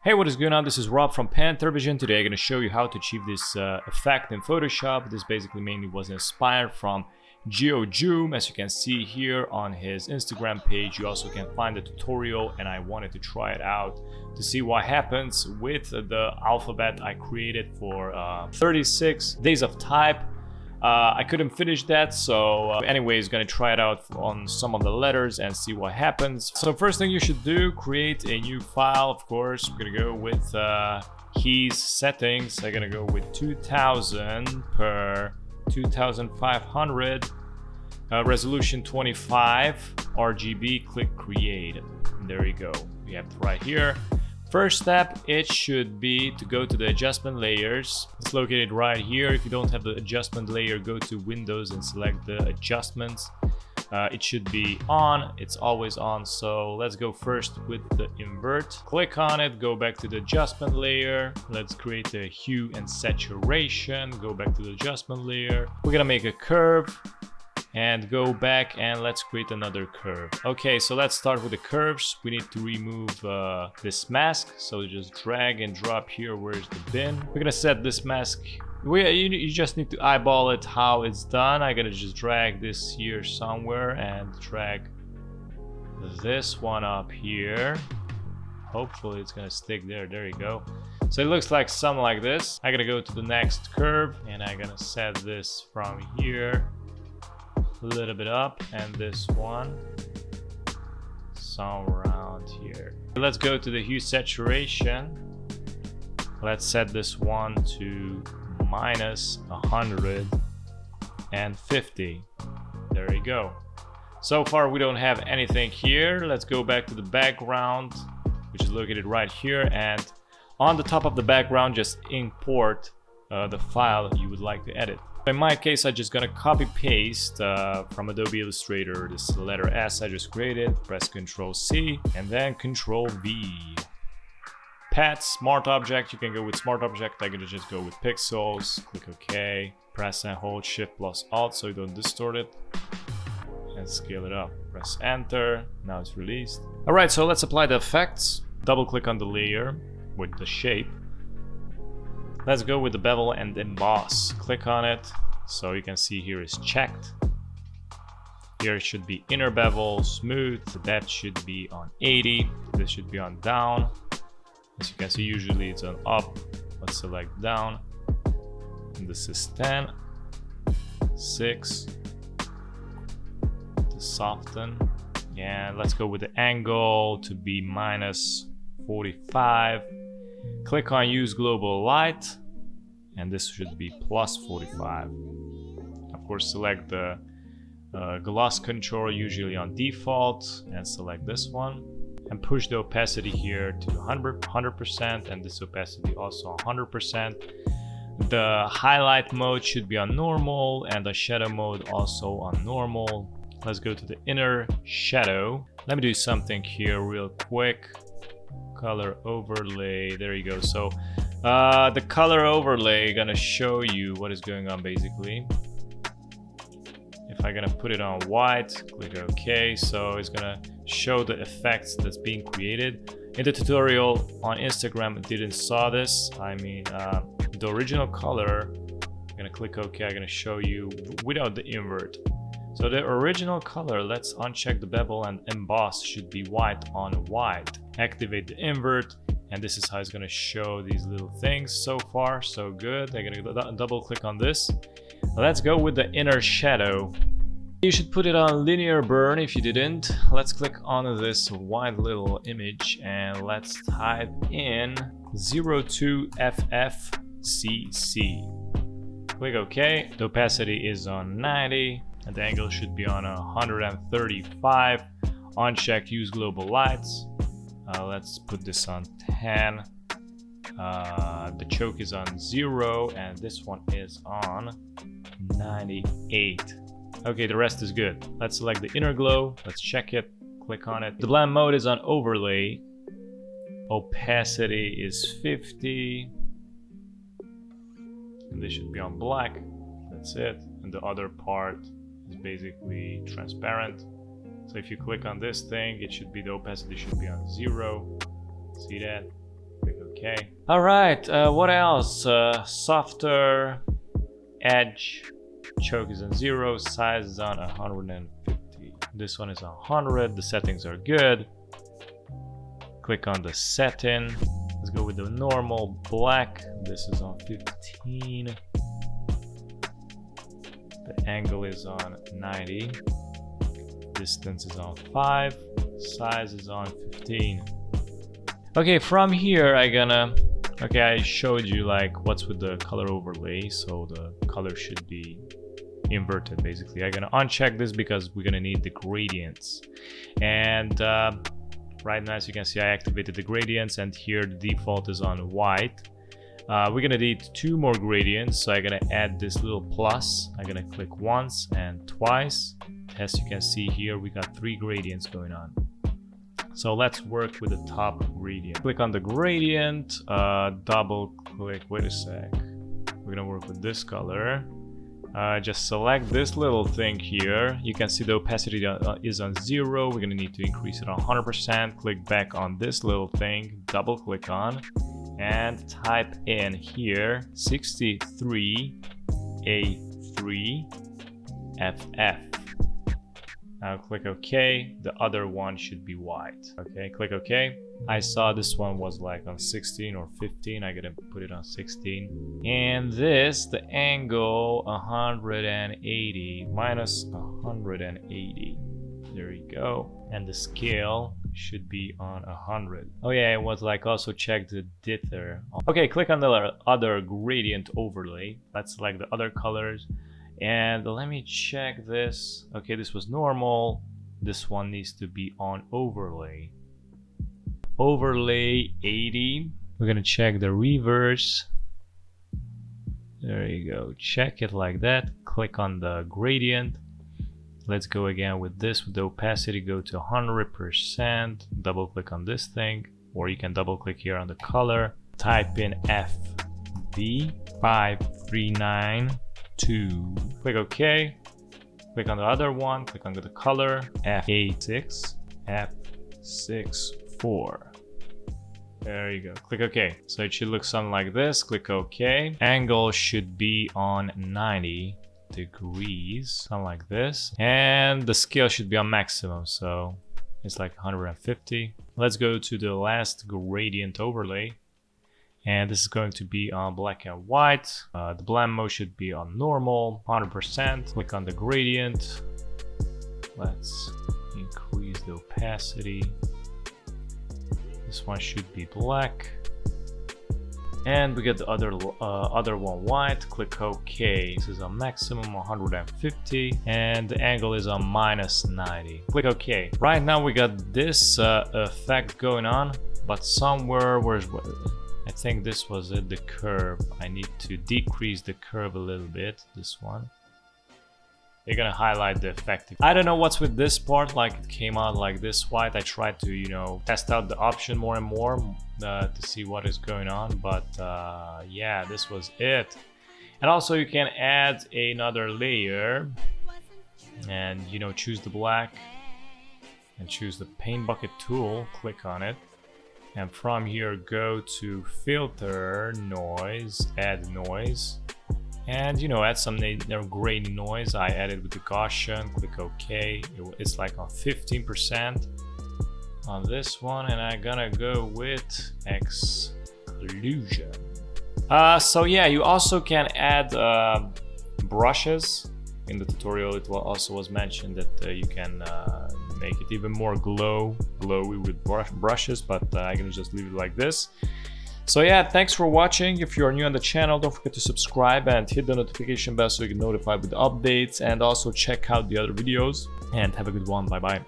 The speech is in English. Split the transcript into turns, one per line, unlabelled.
Hey, what is going on? This is Rob from panter.vis. Today I'm going to show you how to achieve this effect in Photoshop. This basically mainly was inspired from GeoJoom. As you can see here on his Instagram page, you also can find the tutorial, and I wanted to try it out to see what happens with the alphabet I created for 36 days of type. I couldn't finish that, so anyways, gonna try it out on some of the letters and see what happens. So first thing you should do, create a new file. Of course, we're gonna go with keys settings. I'm gonna go with 2000 per 2500, resolution 25, RGB. Click create. And there you go. We have it right here. First step, it should be to go to the adjustment layers. It's located right here. If you don't have the adjustment layer, go to Windows and select the adjustments. It should be on. It's always on. So let's go first with the invert. Click on it, go back to the adjustment layer. Let's create the hue and saturation. Go back to the adjustment layer. We're gonna make a curve and go back and let's create another curve. Okay, so let's start with the curves. We need to remove this mask, so just drag and drop here. Where's the bin? We're gonna set this mask. You just need to eyeball it how it's done. I'm gonna just drag this here somewhere and drag this one up here. Hopefully it's gonna stick there. There you go. So it looks like something like this. I'm gonna go to the next curve and I'm gonna set this from here a little bit up, and this one somewhere around here. Let's go to the hue saturation. Let's set this one to minus 150. There you go. So far we don't have anything here. Let's go back to the background, which is located right here, and on the top of the background just import the file you would like to edit. In my case, I'm just gonna copy paste from Adobe Illustrator this letter S I just created. Press Ctrl C and then Ctrl V. Path, Smart Object. You can go with Smart Object. I'm gonna just go with pixels. Click OK. Press and hold Shift plus Alt so you don't distort it. And scale it up. Press Enter. Now it's released. Alright, so let's apply the effects. Double click on the layer with the shape. Let's go with the bevel and emboss. Click on it, so you can see here is checked. Here it should be inner bevel, smooth. The depth should be on 80. This should be on down. As you can see, usually it's on up. Let's select down. And this is 10. 6. To soften. And let's go with the angle to be minus 45. Click on use global light, and this should be plus 45. Of course, select the gloss control, usually on default, and select this one. And push the opacity here to 100%, and this opacity also 100%. The highlight mode should be on normal, and the shadow mode also on normal. Let's go to the inner shadow. Let me do something here real quick. Color overlay, there you go. So the color overlay gonna show you what is going on basically. If I'm gonna put it on white, click OK, so it's gonna show the effects that's being created. In the tutorial on Instagram, I didn't saw this. I mean the original color, I'm gonna click OK, I'm gonna show you without the invert. So the original color, let's uncheck the bevel and emboss, should be white on white. Activate the invert, and this is how it's gonna show these little things. So far, so good. I'm gonna double click on this. Let's go with the inner shadow. You should put it on linear burn if you didn't. Let's click on this white little image and let's type in 02FFCC. Click OK. The opacity is on 90. And the angle should be on 135. Uncheck use global lights. Let's put this on 10. The choke is on 0, and this one is on 98. Okay, the rest is good. Let's select the inner glow. Let's check it. Click on it. The blend mode is on overlay. Opacity is 50. And this should be on black. That's it. And the other part is basically transparent. So if you click on this thing, it should be, the opacity should be on 0. See that? Click Okay. All right. What else? Softer edge. Choke is on 0. Size is on 150. This one is on 100. The settings are good. Click on the setting. Let's go with the normal black. This is on 15. The angle is on 90. Distance is on 5. Size is on 15. Okay, from here I showed you like what's with the color overlay, so the color should be inverted basically. I'm gonna uncheck this because we're gonna need the gradients. And right now, as you can see, I activated the gradients, and here the default is on white. We're gonna need 2 more gradients, so I'm gonna add this little plus. I'm gonna click once and twice. As you can see here, we got 3 gradients going on. So let's work with the top gradient. Click on the gradient, double click, wait a sec. We're gonna work with this color. Just select this little thing here. You can see the opacity is on 0. We're gonna need to increase it on 100%. Click back on this little thing, double click on, and type in here 63A3FF. Now click OK. The other one should be white. Okay, click OK. I saw this one was like on 16 or 15. I'm gonna put it on 16. And this, the angle 180 minus 180. There you go. And the scale should be on 100. Oh yeah, it was like also check the dither. Okay, click on the other gradient overlay. Let's select the other colors. And let me check this. Okay, this was normal. This one needs to be on overlay. Overlay 80. We're gonna check the reverse. There you go. Check it like that. Click on the gradient. Let's go again with this. With the opacity, go to 100%. Double click on this thing, or you can double click here on the color. Type in FV5392. Click OK. Click on the other one. Click on the color F86 F64. There you go. Click OK. So it should look something like this. Click OK. Angle should be on 90 degrees, something like this. And the scale should be on maximum, so it's like 150. Let's go to the last gradient overlay. And this is going to be on black and white. The blend mode should be on normal, 100%. Click on the gradient. Let's increase the opacity. This one should be black. And we get the other one white. Click OK. This is on maximum 150, and the angle is on minus 90. Click OK. Right now we got this effect going on, but somewhere I think this was it, the curve. I need to decrease the curve a little bit, this one. They're gonna highlight the effect. I don't know what's with this part, like it came out like this white. I tried to, you know, test out the option more and more to see what is going on, but yeah, this was it. And also you can add another layer and, you know, choose the black and choose the paint bucket tool, click on it. And from here, go to filter, noise, add noise. And, you know, add some grainy noise. I added with the Gaussian, click OK. It's like on 15% on this one. And I'm gonna go with exclusion. So yeah, you also can add brushes. In the tutorial, it also was mentioned that you can make it even more glowy with brushes, but I'm gonna just leave it like this. So yeah, thanks for watching. If you are new on the channel, don't forget to subscribe and hit the notification bell so you get notified with the updates, and also check out the other videos, and have a good one. Bye bye.